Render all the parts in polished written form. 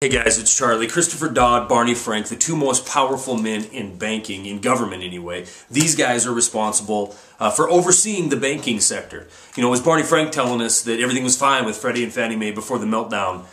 Hey guys, it's Charlie. Christopher Dodd, Barney Frank, the two most powerful men in banking, in government anyway. These guys are responsible for overseeing the banking sector. You know, it was Barney Frank telling us that everything was fine with Freddie and Fannie Mae before the meltdown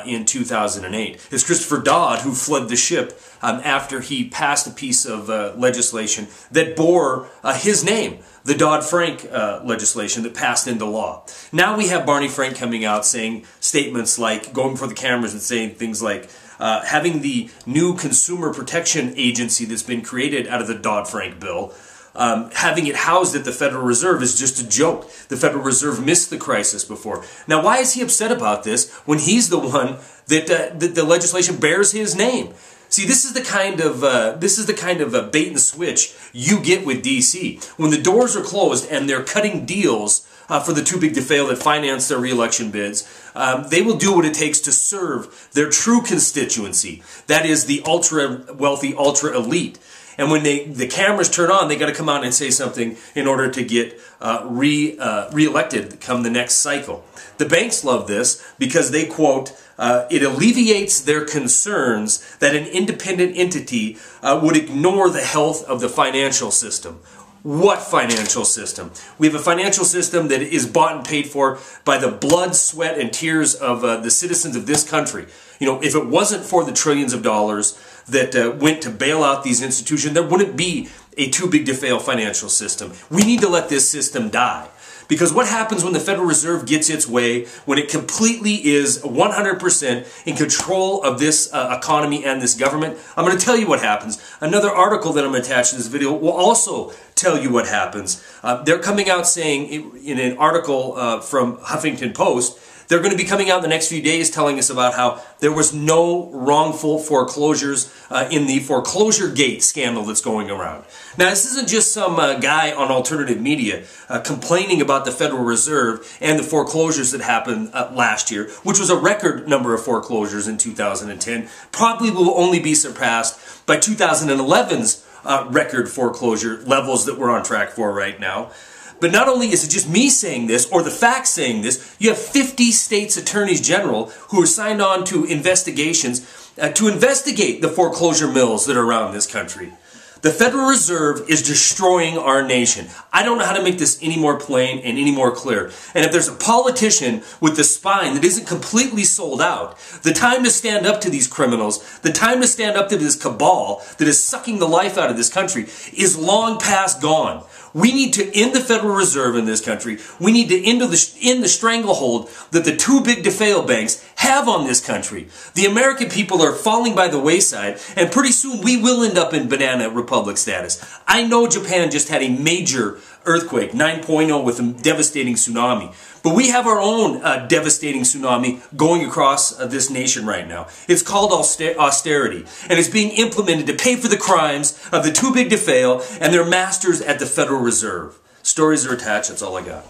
in 2008. It's Christopher Dodd who fled the ship after he passed a piece of legislation that bore his name, the Dodd-Frank legislation that passed into law. Now we have Barney Frank coming out saying statements like, going before the cameras and saying things like, having the new consumer protection agency that's been created out of the Dodd-Frank bill, having it housed at the Federal Reserve is just a joke. The Federal Reserve missed the crisis before. Now, why is he upset about this when he's the one that the legislation bears his name? See, this is the kind of bait and switch you get with DC. When the doors are closed and they're cutting deals for the too big to fail that finance their re-election bids, they will do what it takes to serve their true constituency. That is the ultra-wealthy, ultra-elite. And when the cameras turn on, they got to come out and say something in order to get re-elected come the next cycle. The banks love this because they quote, it alleviates their concerns that an independent entity would ignore the health of the financial system. What financial system? We have a financial system that is bought and paid for by the blood, sweat, and tears of the citizens of this country. You know, if it wasn't for the trillions of dollars that went to bail out these institutions, there wouldn't be a too big to fail financial system. We need to let this system die. Because what happens when the Federal Reserve gets its way, when it completely is 100% in control of this economy and this government? I'm going to tell you what happens. Another article that I'm going to attach to this video will also tell you what happens. They're coming out saying in an article from Huffington Post, they're going to be coming out in the next few days telling us about how there was no wrongful foreclosures in the foreclosure gate scandal that's going around. Now, this isn't just some guy on alternative media complaining about the Federal Reserve and the foreclosures that happened last year, which was a record number of foreclosures in 2010, probably will only be surpassed by 2011's record foreclosure levels that we're on track for right now. But not only is it just me saying this, or the facts saying this, you have 50 states' attorneys general who are signed on to investigations to investigate the foreclosure mills that are around this country. The Federal Reserve is destroying our nation. I don't know how to make this any more plain and any more clear. And if there's a politician with the spine that isn't completely sold out, the time to stand up to these criminals, the time to stand up to this cabal that is sucking the life out of this country is long past gone. We need to end the Federal Reserve in this country. We need to end the stranglehold that the too big to fail banks have on this country. The American people are falling by the wayside, and pretty soon we will end up in banana republic status. I know Japan just had a major earthquake, 9.0, with a devastating tsunami. But we have our own devastating tsunami going across this nation right now. It's called austerity, and it's being implemented to pay for the crimes of the too big to fail and their masters at the Federal Reserve. Stories are attached. That's all I got.